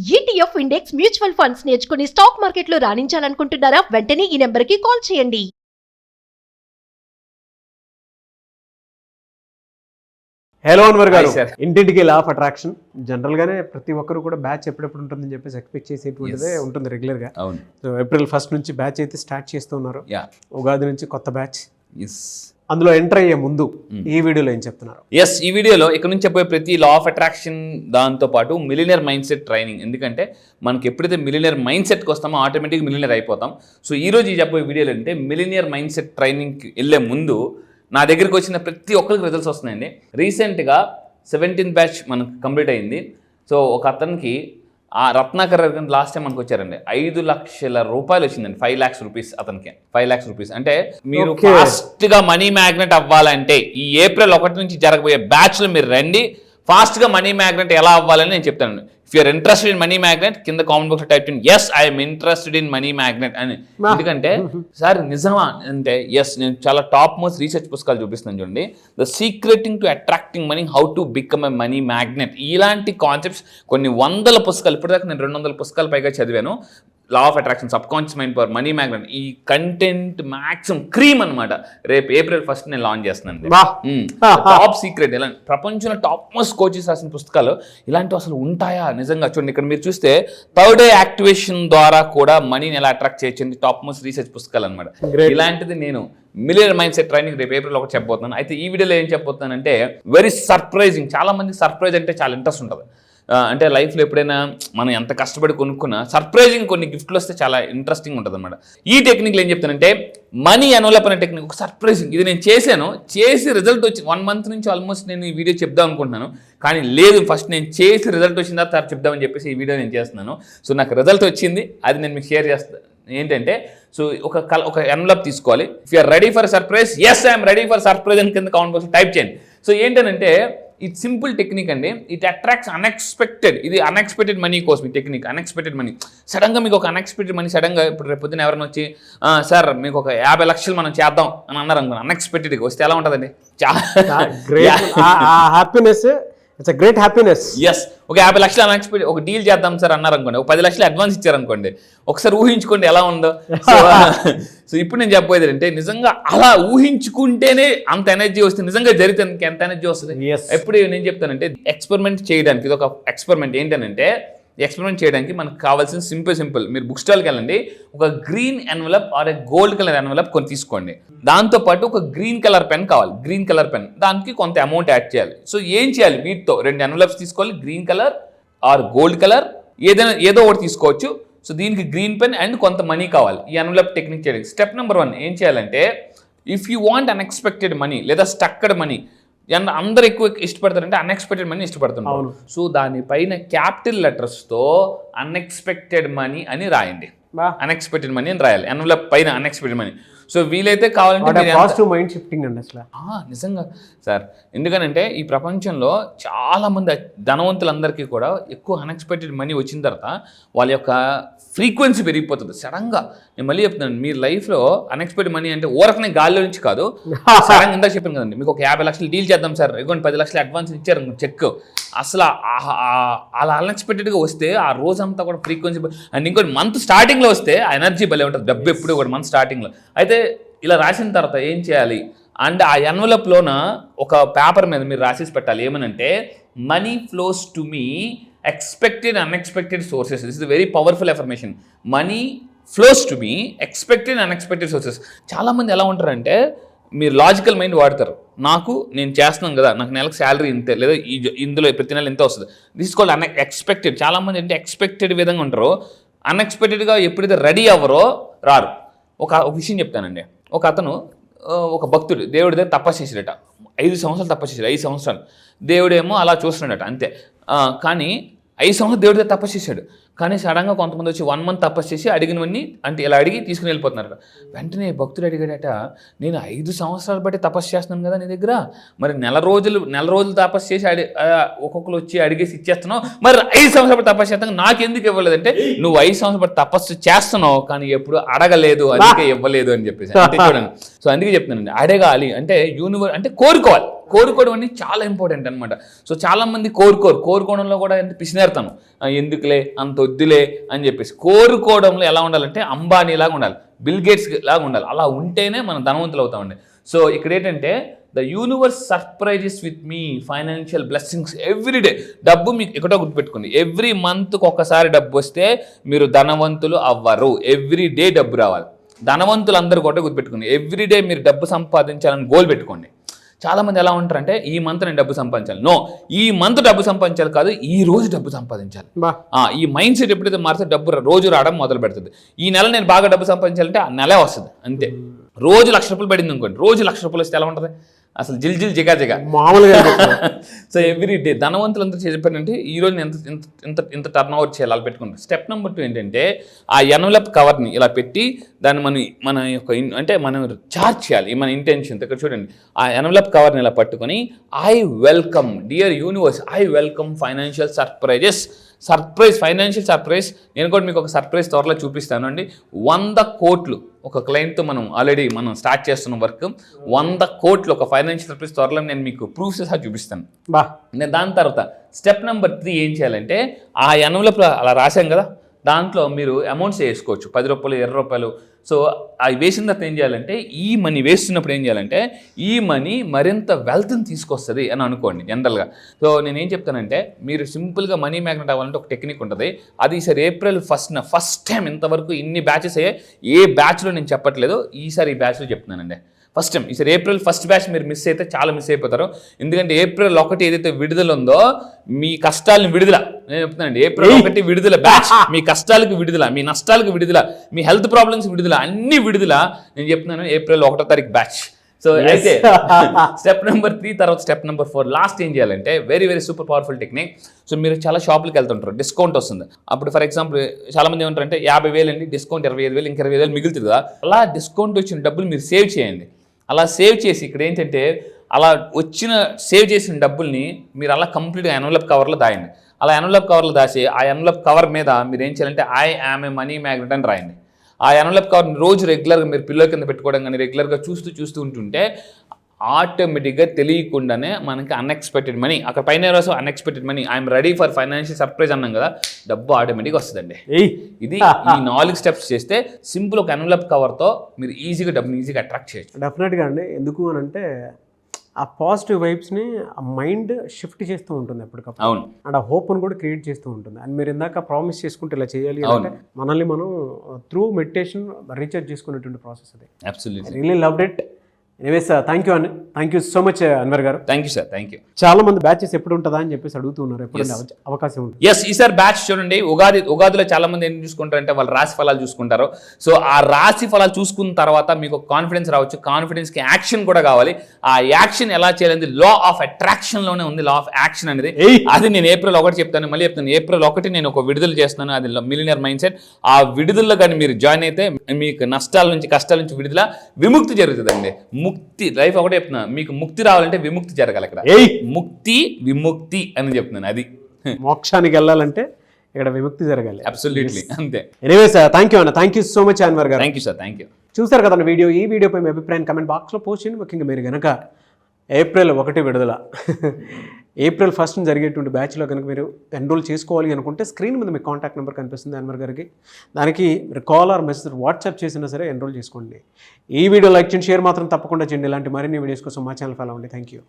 ETF index mutual funds నేర్చుకుని stock మార్కెట్లో రాణించాలనుకుంటున్నారా? వెంటనే ఈ నెంబర్కి కాల్ చేయండి. హలో అన్వర్ గారు, ఇంటింటికి లా ఆఫ్ అట్రాక్షన్ జనరల్ గానే ప్రతి ఒక్కరు కూడా బ్యాచ్ ఎప్పుడెప్పుడు ఉంటుందని చెప్పేసి ఎక్స్పెక్ట్ చేసేటువంటిదే ఉంటుంది రెగ్యులర్ గా. సో ఏప్రిల్ 1 నుంచి బ్యాచ్ అయితే స్టార్ట్ చేస్తున్నారు. ఉగాది నుంచి కొత్త బ్యాచ్. అందులో ఎంటర్ అయ్యే ముందు ఈ వీడియోలో ఏం చెప్తున్నారు? ఈ వీడియోలో ఇక్కడ నుంచి చెప్పే ప్రతి లా ఆఫ్ అట్రాక్షన్ దాంతో పాటు మిలియనర్ మైండ్ సెట్ ట్రైనింగ్. ఎందుకంటే మనకి ఎప్పుడైతే మిలియనర్ మైండ్ సెట్కి వస్తామో ఆటోమేటిక్గా మిలియనర్ అయిపోతాం. సో ఈ రోజు చెప్పే వీడియోలో అంటే మిలియనర్ మైండ్ సెట్ ట్రైనింగ్కి వెళ్ళే ముందు నా దగ్గరికి వచ్చిన ప్రతి ఒక్కరికి రిజల్ట్స్ వస్తున్నాయండి. రీసెంట్గా 17th బ్యాచ్ మనకు కంప్లీట్ అయింది. సో ఒక అతనికి ఆ రత్నాకర్ లాస్ట్ టైం మనకు వచ్చారండి, 5 లక్షల రూపాయలు వచ్చిందండి. 5 lakhs రూపీస్ అతనికి. 5 lakhs రూపీస్ అంటే మీరు ఫాస్ట్గా మనీ మ్యాగ్నెట్ అవ్వాలంటే ఈ ఏప్రిల్ 1 నుంచి జరగబోయే బ్యాచ్లో మీరు రండి. ఫాస్ట్గా మనీ మ్యాగ్నెట్ ఎలా అవ్వాలని నేను చెప్తాను. If you're interested in money magnet కింద కామెంట్ బాక్స్లో టైప్ చేయండి yes I'm interested in money magnet అని. ఎందుకంటే సార్ నిజమా అంటే ఎస్, నేను చాలా టాప్ మోస్ట్ రీసెర్చ్ పుస్తకాలు చూపిస్తున్నాను చూడండి. The secreting to attracting money, how to become a money magnet, ఇలాంటి కాన్సెప్ట్స్ కొన్ని వందల పుస్తకాలు, ఇప్పటిదాకా నేను 200 పుస్తకాలు పైగా చదివాను. Law of attraction, subconscious mind power, money magnet, ఈ కంటెంట్ మ్యాక్సిమం క్రీమ్ అనమాట. రేపు ఏప్రిల్ 1 నేను లాంచ్ చేస్తున్నాను. టాప్ సీక్రెట్, ఇలా ప్రపంచంలో టాప్ మోస్ట్ కోచెస్ రాసిన పుస్తకాలు ఇలాంటివి అసలు ఉంటాయా నిజంగా? చూడండి, ఇక్కడ మీరు చూస్తే థర్డ్ ఐ యాక్టివేషన్ ద్వారా కూడా మనీని ఎలా అట్రాక్ట్ చేయొచ్చు, టాప్ మోస్ట్ రీసెర్చ్ పుస్తకాలు అనమాట. ఇలాంటిది నేను మిలియనర్ మైండ్ సెట్ ట్రైనింగ్ రేపు ఏప్రిల్ 1 చెప్పబోతున్నాను. అయితే ఈ వీడియోలో ఏం చెప్పబోతున్నానంటే వెరీ సర్ప్రైజింగ్. చాలా మంది సర్ప్రైజ్ అంటే చాలా ఇంట్రెస్ట్ ఉంటుంది. అంటే లైఫ్లో ఎప్పుడైనా మనం ఎంత కష్టపడి కొనుక్కున్నా సర్ప్రైజింగ్ కొన్ని గిఫ్ట్లు వస్తే చాలా ఇంట్రెస్టింగ్ ఉంటుంది అనమాట. ఈ టెక్నిక్లో ఏం చెప్తానంటే మనీ ఎన్వలప్ అనే టెక్నిక్ ఒక సర్ప్రైజింగ్. ఇది నేను చేసి రిజల్ట్ వచ్చి 1 month నుంచి ఆల్మోస్ట్ నేను ఈ వీడియో చెప్దాం అనుకుంటున్నాను. కానీ లేదు, ఫస్ట్ నేను చేసి రిజల్ట్ వచ్చిన తర్వాత చెప్దామని చెప్పేసి ఈ వీడియో నేను చేస్తున్నాను. సో నాకు రిజల్ట్ వచ్చింది, అది నేను మీకు షేర్ చేస్తాను. ఏంటంటే సో ఒక ఎన్వలప్ తీసుకోవాలి. If you're ready for surprise, yes I'm ready for surprise అని కింద కామెంట్ బాక్స్లో టైప్ చేయండి. సో ఏంటంటే ఇది సింపుల్ టెక్నిక్ అండి. It attracts unexpected. ఇది అన్ఎక్స్పెక్టెడ్ మనీ కోసం ఈ టెక్నిక్. అన్ఎక్స్పెక్టెడ్ మనీ సడన్గా మీకు ఒక అన్ఎక్స్పెక్టెడ్ మనీ సడన్గా ఇప్పుడు రేపు పొద్దున ఎవరైనా వచ్చి సార్ మీకు ఒక 50 లక్షలు మనం చేద్దాం అని అన్నారు అనుకున్నాను. అన్ఎక్స్పెక్టెడ్గా వస్తే ఎలా ఉంటుందండి? Happiness, it's a great happiness. Yes, ఒక 50 లక్షలు అన్ఎక్స్పెక్టెడ్ ఒక డీల్ చేద్దాం సార్ అన్నారు అనుకోండి, ఒక 10 లక్షలు అడ్వాన్స్ ఇచ్చారనుకోండి, ఒకసారి ఊహించుకోండి ఎలా ఉందో. సో ఇప్పుడు నేను చెప్పేది అంటే నిజంగా అలా ఊహించుకుంటేనే అంత ఎనర్జీ వస్తుంది. నిజంగా జరిగితే ఎంత ఎనర్జీ వస్తుంది. ఎప్పుడు నేను చెప్తానంటే ఎక్స్పెరిమెంట్ చేయడానికి ఇది ఒక ఎక్స్పెరిమెంట్. ఏంటంటే ఎక్స్పెరిమెంట్ చేయడానికి మనకు కావాల్సిన సింపుల్ మీరు బుక్ స్టాల్కి వెళ్ళండి, ఒక green envelope or gold colour envelope కొని తీసుకోండి. దాంతోపాటు ఒక గ్రీన్ కలర్ పెన్ కావాలి. గ్రీన్ కలర్ పెన్, దానికి కొంత అమౌంట్ యాడ్ చేయాలి. సో ఏం చేయాలి, వీటితో 2 ఎన్వలప్స్ తీసుకోవాలి, green colour or gold colour, ఏదో ఒకటి తీసుకోవచ్చు. సో దీనికి గ్రీన్ పెన్ అండ్ కొంత మనీ కావాలి ఈ ఎన్వలప్ టెక్నిక్ చేయడానికి. స్టెప్ నెంబర్ 1 ఏం చేయాలంటే if you want unexpected money లేదా స్టక్డ్ మనీ, అందరు ఎక్కువ ఇష్టపడతారంటే అన్ఎక్స్పెక్టెడ్ మనీ ఇష్టపడుతున్నారు. సో దానిపైన క్యాపిటల్ లెటర్స్తో అన్ఎక్స్పెక్టెడ్ మనీ అని రాయండి. అన్ఎక్స్పెక్టెడ్ మనీ అని రాయాలి ఎన్వలప్ పైన, అన్ఎక్స్పెక్టెడ్ మనీ. సో వీలైతే కావాలంటే మైండ్ షిఫ్టింగ్ అండి అసలు నిజంగా సార్. ఎందుకనంటే ఈ ప్రపంచంలో చాలా మంది ధనవంతులందరికీ కూడా ఎక్కువ అన్ఎక్స్పెక్టెడ్ మనీ వచ్చిన తర్వాత వాళ్ళ యొక్క ఫ్రీక్వెన్సీ పెరిగిపోతుంది సడన్గా. నేను మళ్ళీ చెప్తున్నాను, మీ లైఫ్లో అన్ఎక్స్పెక్టెడ్ మనీ అంటే ఊరకనే గాల్లో నుంచి కాదు, సడన్గా ఇందాక చెప్పాను కదండి, మీకు ఒక 50 లక్షలు డీల్ చేద్దాం సార్, ఇదిగోండి 10 లక్షలు అడ్వాన్స్ ఇచ్చారు చెక్. అసలు అలా అన్ఎక్స్పెక్టెడ్గా వస్తే ఆ రోజంతా కూడా ఫ్రీక్వెన్సీ. అండ్ ఇంకోటి మంత్ స్టార్టింగ్లో వస్తే ఆ ఎనర్జీ భలే ఉంటుంది, డబ్బు ఎప్పుడు కూడా మంత్ స్టార్టింగ్లో. అయితే ఇలా రాసిన తర్వాత ఏం చేయాలి అంటే ఆ ఎన్వలప్లోన ఒక పేపర్ మీద మీరు రాసేసి పెట్టాలి. ఏమనంటే money flows to me expected unexpected sources. This is very powerful affirmation. Money flows to me expected unexpected sources. చాలామంది ఎలా ఉంటారంటే మీరు లాజికల్ మైండ్ వాడతారు. నేను చేస్తున్నాను కదా, నాకు నెలకు శాలరీ ఇంతే, లేదా ఇందులో ప్రతి నెల ఇంత వస్తుంది, దిస్ కాల్డ్ అన్ఎక్స్పెక్టెడ్. చాలామంది అంటే ఎక్స్పెక్టెడ్ విధంగా ఉంటారు, అన్ఎక్స్పెక్టెడ్గా ఎప్పుడైతే రెడీ అవ్వరో రారు. ఒక విషయం చెప్తానండి. ఒక అతను ఒక భక్తుడు దేవుడి దగ్గర తపస్సు చేసాడట. 5 సంవత్సరాలు తపస్సు చేశాడు. 5 సంవత్సరాలు దేవుడేమో అలా చూస్తున్నాడట అంతే. కానీ 5 సంవత్సరాలు దేవుడి దగ్గర తపస్సు చేశాడు. కానీ సడన్గా కొంతమంది వచ్చి 1 month తపస్సు చేసి అడిగినవన్నీ అంటే ఇలా అడిగి తీసుకుని వెళ్ళిపోతున్నారట. వెంటనే భక్తుడు అడిగాడట, నేను 5 సంవత్సరాలు బట్టి తపస్సు చేస్తున్నాను కదా నీ దగ్గర, మరి నెల రోజులు తపస్సు చేసి ఒక్కొక్కరు వచ్చి అడిగేసి ఇచ్చేస్తున్నావు, మరి 5 సంవత్సరాలు బట్టి తపస్సు చేస్తాను నాకెందుకు ఇవ్వలేదంటే నువ్వు 5 సంవత్సరాలు బట్టి తపస్సు చేస్తున్నావు కానీ ఎప్పుడు అడగలేదు అందుకే ఇవ్వలేదు అని చెప్పేసి. అంటే చూడండి, సో అందుకే చెప్తున్నానండి, అడగాలి అంటే అంటే కోరుకోవాలి. కోరుకోవడం అనేది చాలా ఇంపార్టెంట్ అనమాట. సో చాలా మంది కోరుకోవడంలో కూడా ఎంత పిసినేరుతాను, ఎందుకులే అంత వద్దులే అని చెప్పేసి. కోరుకోవడంలో ఎలా ఉండాలంటే అంబానీ లాగా ఉండాలి, బిల్ గేట్స్ లాగా ఉండాలి. అలా ఉంటేనే మనం ధనవంతులు అవుతామండి. సో ఇక్కడ ఏంటంటే the universe surprises with me financial blessings every day. డబ్బు మీకు ఎక్కడో గుర్తుపెట్టుకోండి, ఎవ్రీ మంత్కి ఒకసారి డబ్బు వస్తే మీరు ధనవంతులు అవ్వరు. ఎవ్రీ డే డబ్బు రావాలి. ధనవంతులు అందరూ కూడా గుర్తుపెట్టుకోండి, ఎవ్రీ డే మీరు డబ్బు సంపాదించాలని గోల్ పెట్టుకోండి. చాలామంది ఎలా ఉంటారంటే ఈ మంత్ నేను డబ్బు సంపాదించాలి. నో, ఈ మంత్ డబ్బు సంపాదించాలి కాదు, ఈ రోజు డబ్బు సంపాదించాలి. ఈ మైండ్ సెట్ ఎప్పుడైతే మారితే డబ్బు రోజు రావడం మొదలు పెడుతుంది. ఈ నెల నేను బాగా డబ్బు సంపాదించాలంటే ఆ నెలే వస్తుంది అంతే. రోజు 1,00,000 రూపాయలు పడింది అనుకోండి, రోజు 1,00,000 రూపాయలు వస్తే ఎలా ఉంటుంది, అసలు జిగా మామూలుగా. సో ఎవ్రీ డే ధనవంతులంతా చెప్పారంటే ఈరోజు నేను ఇంత టర్న్ ఓవర్ చేయాలి అలా పెట్టుకుంటారు. స్టెప్ నెంబర్ 2 ఏంటంటే ఆ ఎన్వలప్ కవర్ని ఇలా పెట్టి దాన్ని మన యొక్క అంటే మనం చార్జ్ చేయాలి మన ఇంటెన్షన్. ఇక్కడ చూడండి, ఆ ఎన్వలప్ కవర్ని ఇలా పట్టుకొని I welcome dear universe, I welcome financial financial surprise. నేను కూడా మీకు ఒక సర్ప్రైజ్ త్వరలో చూపిస్తాను అండి. 100 కోట్లు ఒక క్లయింట్తో మనం స్టార్ట్ చేస్తున్న వర్క్. 100 కోట్లు ఒక ఫైనాన్షియల్ సర్ప్రైజ్ త్వరలో నేను మీకు ప్రూఫ్స్ సహా చూపిస్తాను. నేను దాని తర్వాత స్టెప్ నెంబర్ 3 ఏం చేయాలంటే ఆ ఎన్వలప్ అలా రాశాం కదా, దాంట్లో మీరు అమౌంట్స్ వేసుకోవచ్చు, 10 రూపాయలు, 20 రూపాయలు. సో అవి వేసిన తర్వాత ఏం చేయాలంటే ఈ మనీ వేస్తున్నప్పుడు ఏం చేయాలంటే ఈ మనీ మరింత వెల్త్ని తీసుకొస్తుంది అని అనుకోండి జనరల్గా. సో నేనేం చెప్తానంటే మీరు సింపుల్గా మనీ మ్యాగ్నెట్ అవ్వాలంటే ఒక టెక్నిక్ ఉంటుంది. అది ఈసారి April 1st ఫస్ట్ టైం ఇంతవరకు ఇన్ని బ్యాచెస్ అయ్యాయి, ఏ బ్యాచ్లో నేను చెప్పట్లేదు, ఈసారి ఈ బ్యాచ్లో చెప్తున్నానండి. ఫస్ట్ టైం ఈసారి April 1st బ్యాచ్ మీరు మిస్ అయితే చాలా మిస్ అయిపోతారు. ఎందుకంటే April 1 ఏదైతే విడుదల ఉందో మీ కష్టాలను విడుదల, నేను చెప్తున్నానండి, April 1 విడుదల బ్యాచ్. మీ కష్టాలకు విడుదల, మీ నష్టాలకు విడుదల, మీ హెల్త్ ప్రాబ్లమ్స్ విడుదల, అన్ని విడుదల. నేను చెప్తున్నాను April 1 బ్యాచ్. సో అయితే స్టెప్ నెంబర్ 3 తర్వాత స్టెప్ నెంబర్ 4 లాస్ట్ ఏం చేయాలంటే very super powerful technique. So మీరు చాలా షాపులకు వెళ్తుంటారు, డిస్కౌంట్ వస్తుంది. అప్పుడు ఫర్ ఎగ్జాంపుల్ చాలా మంది ఏమంటారంటే 50,000 అండి డిస్కౌంట్, 25,000, ఇంకా 25,000 మిగులుతుంది కదా. అలా డిస్కౌంట్ వచ్చిన డబ్బులు మీరు సేవ్ చేయండి. అలా సేవ్ చేసి ఇక్కడ ఏంటంటే అలా సేవ్ చేసిన డబ్బుల్ని మీరు అలా కంప్లీట్గా ఎన్వలప్ కవర్లో దాయండి. అలా ఎన్వలప్ కవర్లో దాచి ఆ ఎన్వలప్ కవర్ మీద మీరు ఏం చేయాలంటే I am a money magnet అని రాయండి. ఆ ఎన్వలప్ కవర్ని రోజు రెగ్యులర్గా మీరు పిల్లో కింద పెట్టుకోవడం కానీ రెగ్యులర్గా చూస్తూ ఉంటుంటే ఆటోమేటిక్గా తెలియకుండానే మనకి అన్ఎక్స్పెక్టెడ్ మనీ, అక్కడ పైన రాసు unexpected money, I'm ready for financial surprise అన్నాం కదా, డబ్బు ఆటోమేటిక్గా వస్తుందండి. ఇది ఈ 4 స్టెప్స్ చేస్తే సింపుల్ ఒక ఎన్వలప్ కవర్తో మీరు డబ్బుని ఈజీగా అట్రాక్ట్ చేయొచ్చు. డెఫినెట్గా అండి. ఎందుకు అని అంటే ఆ పాజిటివ్ వైబ్స్ని ఆ మైండ్ షిఫ్ట్ చేస్తూ ఉంటుంది ఎప్పటికప్పుడు. అవును. అండ్ ఆ హోప్ని కూడా క్రియేట్ చేస్తూ ఉంటుంది. అండ్ మీరు ఇందాక ప్రామిస్ చేసుకుంటే ఇలా చేయాలి అంటే మనల్ని మనం త్రూ మెడిటేషన్ రీఛార్జ్ చేసుకునేటువంటి ప్రాసెస్ అది. Absolutely really loved it. Anyways thank you so much Anwar garu. Thank you sir, thank you. చాలా మంది బ్యాచెస్ ఎప్పుడు ఉంటుందా అని చెప్పేసి అడుగుతున్నారు, ఎప్పుడు అవకాశం ఉంటుంది? ఎస్, ఈసారి బ్యాచ్ చూడండి. ఉగాదిలో చాలా మంది ఏం చూసుకుంటారంటే వాళ్ళ రాశి ఫలాలు చూసుకుంటారు. సో ఆ రాశి ఫలాలు చూసుకున్న తర్వాత మీకు కాన్ఫిడెన్స్ రావచ్చు, కాన్ఫిడెన్స్కి యాక్షన్ కూడా కావాలి. ఆ యాక్షన్ ఎలా చేయాలి, లా ఆఫ్ అట్రాక్షన్లోనే ఉంది లా ఆఫ్ యాక్షన్ అనేది. అది నేను April 1 చెప్తాను, మళ్ళీ చెప్తాను. April 1 నేను ఒక విడుదల చేస్తున్నాను, అది మిలియనర్ మైండ్ సెట్. ఆ విడుదలలో కానీ మీరు జాయిన్ అయితే మీకు నష్టాల నుంచి కష్టాల నుంచి విడుదల, విముక్తి జరుగుతుందండి. ముక్తి, లైఫ్ ఒకటే చెప్తున్నా, మీకు ముక్తి రావాలంటే విముక్తి జరగాలి. ఇక్కడ ముక్తి విముక్తి అని చెప్తున్నాను. అది మోక్షానికి వెళ్ళాలంటే ఇక్కడ విముక్తి జరగాలి. అబ్సల్యూట్లీ అంతే. ఎనీవేస్ థ్యాంక్ యూ అన్న, thank you so much Anwar garu. Thank you sir, thank you. చూసారు కదా ఈ వీడియోపై మీ అభిప్రాయం కమెంట్ బాక్స్లో పోస్ట్ చేయండి. ముఖ్యంగా మీరు కనుక April 1 విడుదల April 1 జరిగేటువంటి బ్యాచ్లో కనుక మీరు ఎన్రోల్ చేసుకోవాలి అనుకుంటే స్క్రీన్ మీద మీ కాంటాక్ట్ నెంబర్ కనిపిస్తుంది అన్వర్ గారికి. దానికి మీరు కాల్ ఆర్ మెసేజ్ వాట్సాప్ చేసినా సరే ఎన్రోల్ చేసుకోండి. ఈ వీడియో లైక్ చేయండి, షేర్ మాత్రం తప్పకుండా చేయండి. ఇలాంటి మరిన్ని వీడియోస్ కోసం మా ఛానల్ ఫాలో అవ్వండి. Thank you.